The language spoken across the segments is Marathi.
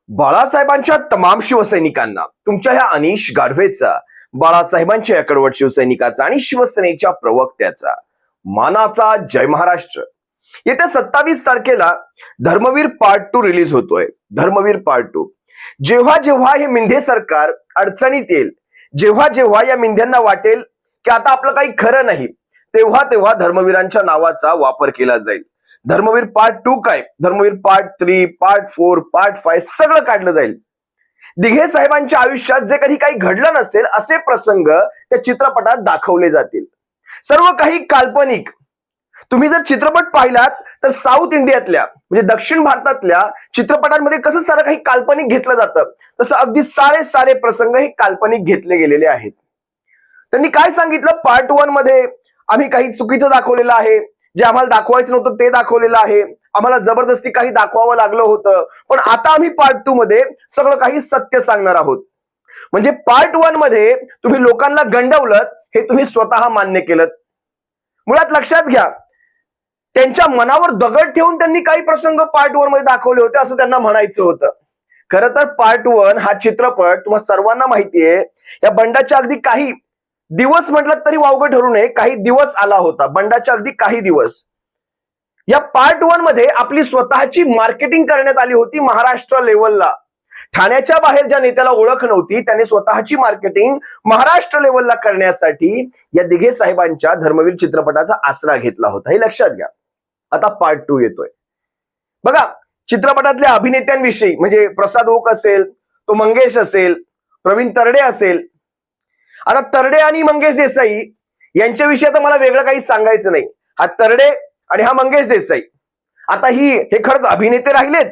बाळासाहेबांच्या तमाम शिवसैनिकांना तुमच्या ह्या अनिश गाढवेचा, बाळासाहेबांच्या या कडवट शिवसैनिकाचा आणि शिवसेनेच्या प्रवक्त्याचा मानाचा जय महाराष्ट्र. येत्या 27 तारखेला धर्मवीर पार्ट 2 रिलीज होतोय. धर्मवीर पार्ट 2. जेव्हा जेव्हा हे मिंधे सरकार अडचणीत येईल, जेव्हा जेव्हा या मिंध्यांना वाटेल की आता आपलं काही खरं नाही, तेव्हा तेव्हा धर्मवीरांच्या नावाचा वापर केला जाईल. धर्मवीर पार्ट 2 काय, धर्मवीर पार्ट 3, पार्ट 4, पार्ट 5 सगळं काढलं जाईल. दिघे साहेबांच्या आयुष्यात जे कधी काही घडलं नसेल असे प्रसंग त्या चित्रपटात दाखवले जातील. सर्व काही काल्पनिक. तुम्ही जर चित्रपट पाहिलात तर साऊथ इंडियातल्या म्हणजे दक्षिण भारतातल्या चित्रपटांमध्ये कसं सारं काही काल्पनिक घेतलं जातं, तसं अगदी सारे प्रसंग हे काल्पनिक घेतले गेलेले आहेत. त्यांनी काय सांगितलं, पार्ट 1 मध्ये आम्ही काही चुकीचं दाखवलेलं आहे, जे आम्हाला दाखवायचं नव्हतं ते दाखवलेलं आहे, आम्हाला जबरदस्ती काही दाखवावं लागलं होतं, पण आता आम्ही पार्ट 2 मध्ये सगळं काही सत्य सांगणार आहोत. म्हणजे पार्ट 1 मध्ये तुम्ही लोकांना गंडवलं, हे तुम्ही स्वतः मान्य केलं. मुळात लक्षात घ्या, त्यांच्या मनावर दगड ठेवून त्यांनी काही प्रसंग पार्ट 1 मध्ये दाखवले होते असं त्यांना म्हणायचं होतं. खरं तर पार्ट 1 हा चित्रपट तुम्हाला सर्वांना माहितीये, या बंडाच्या अगदी काही दिवस म्हटलं तरी वावगं ठरू नये, काही दिवस आला होता. बंडाच्या अगदी काही दिवस. या पार्ट 1 मध्ये आपली स्वतःची मार्केटिंग करण्यात आली होती महाराष्ट्र लेवलला. ठाण्याच्या बाहेर ज्या नेत्याला ओळख नव्हती त्याने स्वतःची मार्केटिंग महाराष्ट्र लेवलला करण्यासाठी या दिघे साहेबांच्या धर्मवीर चित्रपटाचा आसरा घेतला होता. हे लक्षात घ्या. आता पार्ट 2 येतोय. बघा, चित्रपटातल्या अभिनेत्यांविषयी म्हणजे प्रसाद ओक असेल, तो मंगेश असेल, प्रवीण तरडे असेल. आता तरडे आणि मंगेश देसाई यांच्याविषयी आता मला वेगळं काही सांगायचं नाही. हा तरडे आणि हा मंगेश देसाई, आता हे खरंच अभिनेते राहिलेत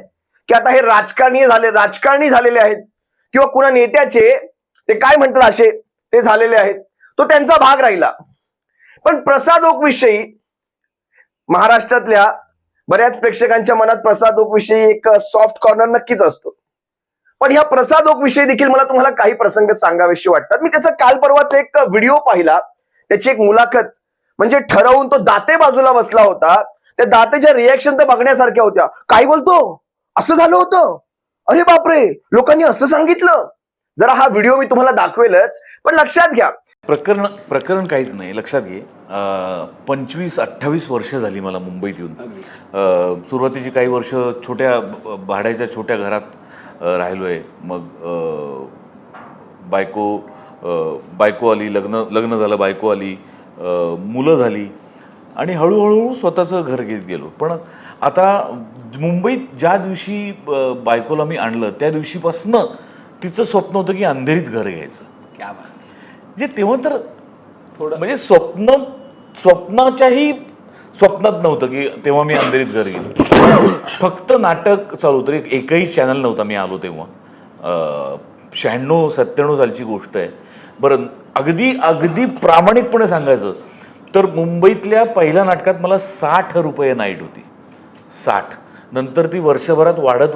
की आता हे राजकारणी झालेले आहेत, किंवा कुणा नेत्याचे ते काय म्हणतात असे ते झालेले आहेत, तो त्यांचा भाग राहिला. पण प्रसाद ओक विषयी महाराष्ट्रातल्या बऱ्याच प्रेक्षकांच्या मनात प्रसाद ओक विषयी एक सॉफ्ट कॉर्नर नक्कीच असतो. पण ह्या प्रसाद ओक विषयी देखील मला तुम्हाला काही प्रसंग सांगावेसे वाटतात. मी त्याचा काल परवाचा एक व्हिडिओ पाहिला, त्याची एक मुलाखत. म्हणजे ठरवून तो दाते बाजूला बसला होता, त्या दातेच्या रिएक्शन तर बघण्यासारख्या होत्या. काय बोलतो, असं झालं होतं, अरे बापरे, लोकांनी असं सांगितलं. जरा हा व्हिडिओ मी तुम्हाला दाखवेलच, पण लक्षात घ्या, प्रकरण काहीच नाही. लक्षात घे, 25-28 वर्ष झाली मला मुंबईत येऊन. सुरुवातीची काही वर्ष छोट्या भाड्याच्या छोट्या घरात राहिलोय. मग बायको आली, लग्न झालं, बायको आली, मुलं झाली आणि हळूहळू स्वतःचं घर घेत गेलो. पण आता मुंबईत ज्या दिवशी बायकोला मी आणलं त्या दिवशीपासनं तिचं स्वप्न होतं की अंधेरीत घर घ्यायचं. जे तेव्हा तर थोडं म्हणजे स्वप्नाच्याही स्वप्नात नव्हतं की तेव्हा मी अंधेरीत घर घेईन. फक्त नाटक चालू होतं, एकही चॅनल नव्हता मी आलो तेव्हा. 96-97 सालची गोष्ट आहे. बरं, अगदी प्रामाणिकपणे सांगायचं तर मुंबईतल्या पहिल्या नाटकात मला 60 रुपये नाईट होती. 60. नंतर ती वर्षभरात वाढत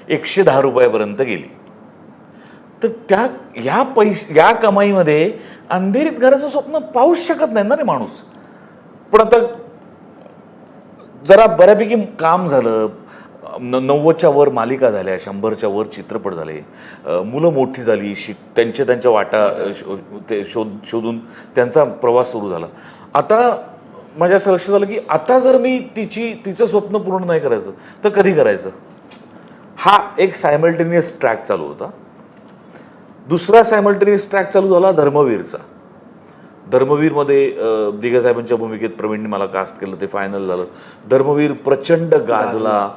110 रुपयापर्यंत गेली. तर या कमाईमध्ये अंधेरीत घराचं स्वप्न पाहूच शकत नाही ना रे माणूस. पण आता जरा बऱ्यापैकी काम झालं, 90च्या वर मालिका झाल्या, 100च्या वर चित्रपट झाले, मुलं मोठी झाली, त्यांच्या वाटा शोधून त्यांचा प्रवास सुरू झाला. आता माझ्या असं लक्षात आलं की आता जर मी तिचं स्वप्न पूर्ण नाही करायचं तर कधी करायचं. हा एक सायमल्टेनियस ट्रॅक चालू होता. दुसरा सायमल्टेनियस ट्रॅक चालू झाला धर्मवीरचा. धर्मवीरमध्ये दिघे साहेबांच्या भूमिकेत प्रवीणने मला कास्ट केलं, ते फायनल झालं. धर्मवीर प्रचंड गाजला.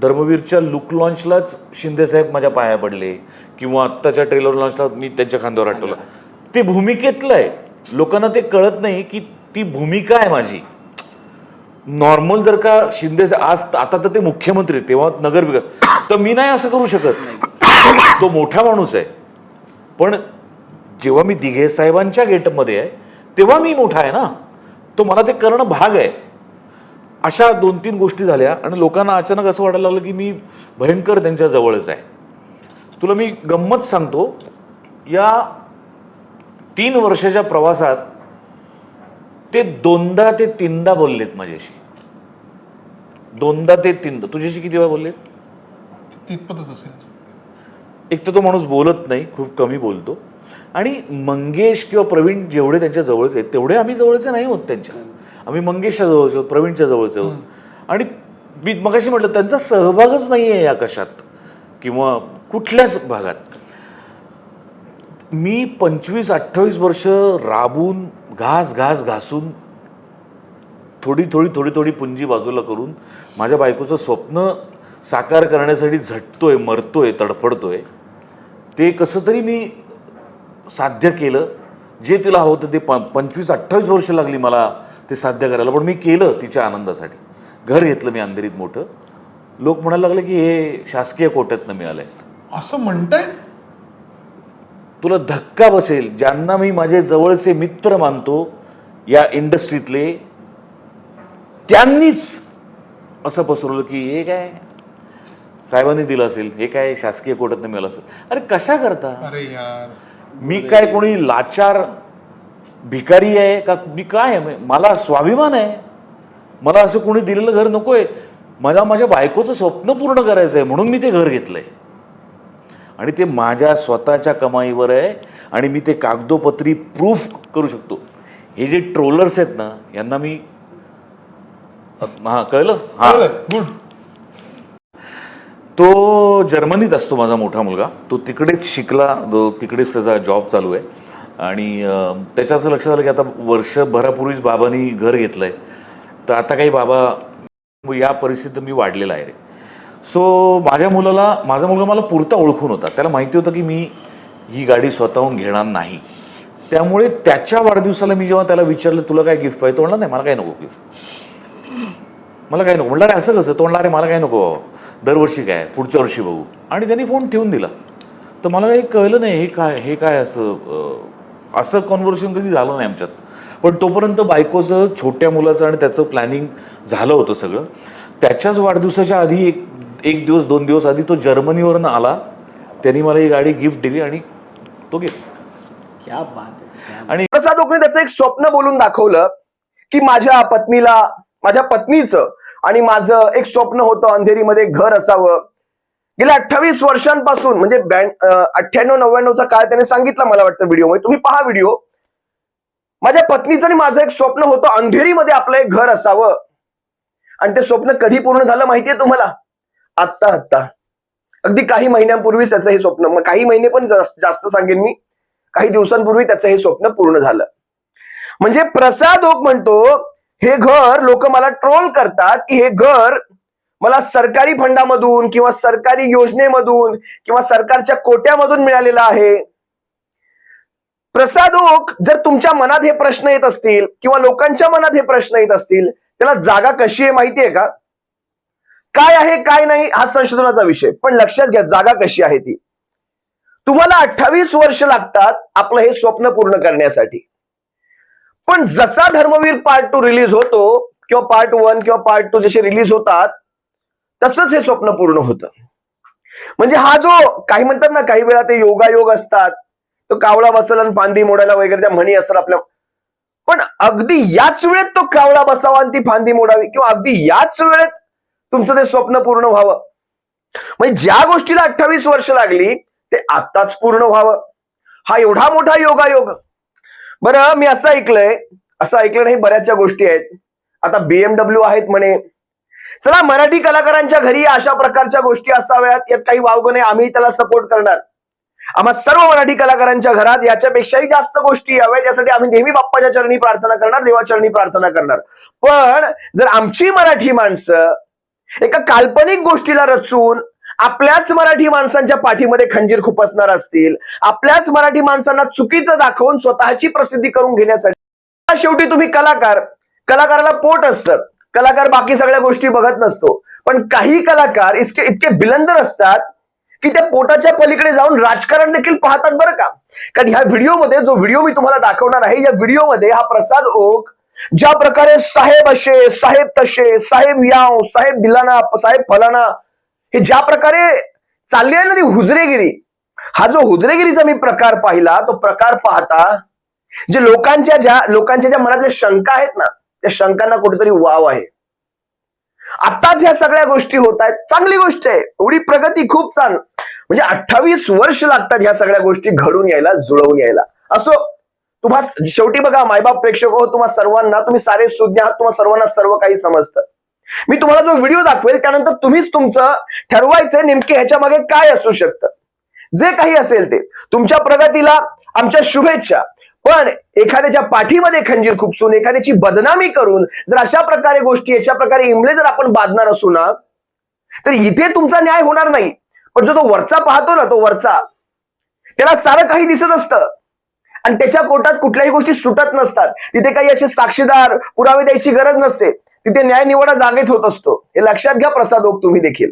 धर्मवीरच्या लुक लॉन्चलाच शिंदेसाहेब माझ्या पाया पडले, किंवा आत्ताच्या ट्रेलर लॉन्चला मी त्यांच्या खांद्यावर आठवलं. ते भूमिकेतलं आहे, लोकांना ते कळत नाही की ती भूमिका आहे माझी. नॉर्मल जर का शिंदे आता तर ते मुख्यमंत्री, तेव्हा नगरविकास, तर मी नाही असं करू शकत. तो मोठा माणूस आहे. पण जेव्हा मी दिघे साहेबांच्या गेटमध्ये आहे तेव्हा मी मोठा आहे ना, तो मला ते करणं भाग आहे. अशा 2-3 गोष्टी झाल्या आणि लोकांना अचानक असं वाटायला लागलं की मी भयंकर त्यांच्या जवळच आहे. तुला मी गंमत सांगतो, या 3 वर्षाच्या प्रवासात ते 2दा ते 3दा बोललेत माझ्याशी. 2दा ते 3दा. तुझ्याशी किती वेळा बोललेत? तितपतच असेल. एक तर तो माणूस बोलत नाही, खूप कमी बोलतो. आणि मंगेश किंवा प्रवीण जेवढे त्यांच्या जवळचे आहेत तेवढे आम्ही जवळचे नाही होत त्यांच्या. आम्ही मंगेशच्या जवळचे आहोत, प्रवीणच्या जवळचे आहोत. आणि मी मगाशी म्हटलं त्यांचा सहभागच नाही आहे या कशात किंवा कुठल्याच भागात. मी 25-28 वर्ष राबून घासून थोडी पुंजी बाजूला करून माझ्या बायकोचं स्वप्न साकार करण्यासाठी झटतोय, मरतोय, तडफडतोय. ते कसं तरी मी साध्य केलं. जे तिला हवं होतं ते 25-28 वर्ष लागली मला ते साध्य करायला, पण मी केलं तिच्या आनंदासाठी. घर घेतलं मी अंधेरीत मोठं. लोक म्हणायला लागले की हे शासकीय कोट्यातनं मिळालंय. असं म्हणताय? तुला धक्का बसेल, ज्यांना मी माझे जवळचे मित्र मानतो या इंडस्ट्रीतले, त्यांनीच असं पसरवलं की हे काय साहेबांनी दिलं असेल, हे काय शासकीय कोर्टातनं मिळालं असेल. अरे कशा करता? अरे यार, मी काय कोणी लाचार भिकारी आहे का? मी काय आहे? मला स्वाभिमान आहे. मला असं कोणी दिलेलं घर नकोय. मला माझ्या बायकोचं स्वप्न पूर्ण करायचं आहे म्हणून मी ते घर घेतलंय. आणि ते माझ्या स्वतःच्या कमाईवर आहे आणि मी ते कागदोपत्री प्रूफ करू शकतो. हे जे ट्रोलर्स आहेत ना, यांना मी कळलं. गुड. तो जर्मनीत असतो माझा मोठा मुलगा. तो तिकडेच शिकला, तिकडेच त्याचा जॉब चालू आहे. आणि त्याच्या असं लक्षात आलं की आता वर्षभरापूर्वीच बाबांनी घर घेतलंय, तर आता काही बाबा या परिस्थितीत मी वाढलेला आहे रे. सो माझा मुलगा मला पुरता ओळखून होता. त्याला माहिती होतं की मी ही गाडी स्वतःहून घेणार नाही. त्यामुळे त्याच्या वाढदिवसाला मी जेव्हा त्याला विचारलं तुला काय गिफ्ट पाहिजे, तो म्हणला नाही मला काय नको गिफ्ट, मला काय नको. म्हटलं अरे असं कसं? तो म्हणला अरे मला काय नको बाबा, दरवर्षी काय, पुढच्या वर्षी बघू. आणि त्यांनी फोन ठेवून दिला. तर मला काही कळलं नाही हे काय असं कॉन्व्हर्सेशन कधी झालं नाही आमच्यात. पण तोपर्यंत बायकोचं, छोट्या मुलाचं आणि त्याचं प्लॅनिंग झालं होतं सगळं. त्याच्याच वाढदिवसाच्या आधी एक दिवस 2 दिवस आधी तो जर्मनीवरून आला. त्यांनी मला ही गाडी गिफ्ट दिली आणि तो गिफ्ट. क्या बात है. आणि प्रसाद ओकने त्याचं एक स्वप्न बोलून दाखवलं की माझ्या पत्नीचं आणि माझं एक स्वप्न होतं अंधेरीमध्ये घर असावं. गेल्या 28 वर्षांपासून म्हणजे 98-99चा काळ त्याने सांगितला मला वाटतं व्हिडिओमध्ये. तुम्ही पहा व्हिडिओ. माझ्या पत्नीचं आणि माझं एक स्वप्न होतं अंधेरीमध्ये आपलं एक घर असावं. आणि ते स्वप्न कधी पूर्ण झालं माहितीये तुम्हाला? आत्ता अगदी काही महिन्यांपूर्वीच त्याचं हे स्वप्न, मग काही महिने पण जास्त सांगेन मी, काही दिवसांपूर्वी त्याचं हे स्वप्न पूर्ण झालं. म्हणजे प्रसाद ओक म्हणतो हे घर, लोक मला ट्रोल करतात की हे घर मला सरकारी फंडामधून किंवा सरकारी योजनेमधून किंवा सरकारच्या कोट्यामधून मिळालेलं आहे. प्रसाद ओक, जर तुमच्या मनात हे प्रश्न येत असतील किंवा लोकांच्या मनात हे प्रश्न येत असतील, त्याला जागा कशी आहे माहितीये का? काय आहे काय नाही हा संशोधनाचा विषय, पण लक्षात घ्या जागा कशी आहे ती. तुम्हाला 28 वर्ष लागतात आपलं हे स्वप्न पूर्ण करण्यासाठी. पण जसा धर्मवीर पार्ट 2 रिलीज होतो किंवा पार्ट 1 किंवा पार्ट 2 जसे रिलीज होतात तसंच हे स्वप्न पूर्ण होतं. म्हणजे हा जो काही म्हणतात ना, काही वेळा ते योगायोग असतात, तो कावळा बसला आणि फांदी मोडायला वगैरे त्या म्हणी असतात आपल्या. पण अगदी याच वेळेत तो कावळा बसावा आणि ती फांदी मोडावी, किंवा अगदी याच वेळेत तुमचं ते स्वप्न पूर्ण व्हावं. म्हणजे ज्या गोष्टीला 28 वर्ष लागली ते आत्ताच पूर्ण व्हावं, हा एवढा मोठा योगायोग. बरं, मी असं ऐकलं नाही, बऱ्याचशा गोष्टी आहेत. आता BMW आहेत म्हणे. चला, मराठी कलाकारांच्या घरी अशा प्रकारच्या गोष्टी असाव्यात यात काही वावगं नाही, आम्ही त्याला सपोर्ट करणार. आम्हा सर्व मराठी कलाकारांच्या घरात याच्यापेक्षाही जास्त गोष्टी याव्यात, यासाठी आम्ही नेहमी बाप्पाच्या चरणी प्रार्थना करणार, देवाचरणी प्रार्थना करणार. पण जर आमची मराठी माणसं एका काल्पनिक गोष्टीला रचून आपल्याच मराठी माणसांच्या पाठीमध्ये खंजीर खुपसणार असतील, आपल्याच मराठी माणसांना चुकीचं दाखवून स्वतःची प्रसिद्धी करून घेण्यासाठी, शेवटी तुम्ही कलाकाराला पोट असतं, कलाकार बाकी सगळ्या गोष्टी बघत नसतो. पण काही कलाकार इतके बिलंदर असतात की त्या पोटाच्या पलीकडे जाऊन राजकारण देखील पाहतात बरं का. कारण ह्या व्हिडिओमध्ये, जो व्हिडिओ मी तुम्हाला दाखवणार आहे, या व्हिडिओमध्ये हा प्रसाद ओक ज्या प्रकारे साहेब असे, साहेब तसे, साहेब याव, साहेब दिलाना, साहेब फलाना, हे ज्या प्रकारे चालली आहे ना ती हुजरेगिरी, हा जो हुजरेगिरीचा मी प्रकार पाहिला, तो प्रकार पाहता जे लोकांच्या ज्या मनातल्या शंका आहेत ना, त्या शंकांना कुठेतरी वाव आहे. आताच ह्या सगळ्या गोष्टी होत आहेत, चांगली गोष्ट आहे, एवढी प्रगती खूप छान. म्हणजे 28 वर्ष लागतात ह्या सगळ्या गोष्टी घडून यायला, जुळवून यायला. असो, तुम्हा शेवटी बघा मायबाप प्रेक्षक हो, तुम्हा सर्वांना, तुम्ही सारे सुज्ञ आहात, तुम्हा सर्वांना सर्व काही समजतं. मी तुम्हाला जो व्हिडिओ दाखवेल त्यानंतर तुम्हीच तुमचं ठरवायचं नेमके ह्याच्या मागे काय असू शकतं. जे काही असेल ते तुमच्या प्रगतीला आमच्या शुभेच्छा. पण एखाद्याच्या पाठीमध्ये खंजीर खुपसून एखाद्याची बदनामी करून जर अशा प्रकारे गोष्टी, अशा प्रकारे इमले जर आपण बांधणार असू ना, तर इथे तुमचा न्याय होणार नाही. पण जो तो वरचा पाहतो ना, तो वरचा, त्याला सारं काही दिसत असतं आणि त्याच्या कोर्टात कुठल्याही गोष्टी सुटत नसतात. तिथे काही असे साक्षीदार पुरावे द्यायची गरज नसते. तिथे न्याय निवाडा जागेच होत असतो. हे लक्षात घ्या प्रसाद ओक तुम्ही देखील.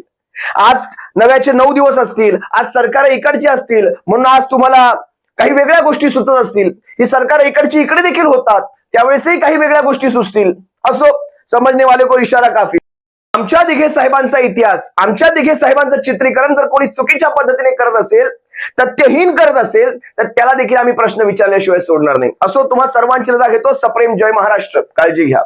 आज नव्याचे 9 दिवस असतील, आज सरकार इकडची असतील म्हणून आज तुम्हाला काही वेगळ्या गोष्टी सुचत असतील. ही सरकार इकडची इकडे देखील होतात, त्यावेळेसही काही वेगळ्या गोष्टी सुचतील. असो, समजणे वाले को इशारा काफी. आमच्या दिघे साहेबांचा इतिहास, आमच्या दिघे साहेबांचं चित्रीकरण जर कोणी चुकीच्या पद्धतीने करत असेल, तथ्यहीन करत असेल, तर त्याला देखील आम्ही प्रश्न विचारल्याशिवाय सोडणार नाही. असो, तुम्हा सर्वांची रजा घेतो. सप्रेम जय महाराष्ट्र. काळजी घ्या.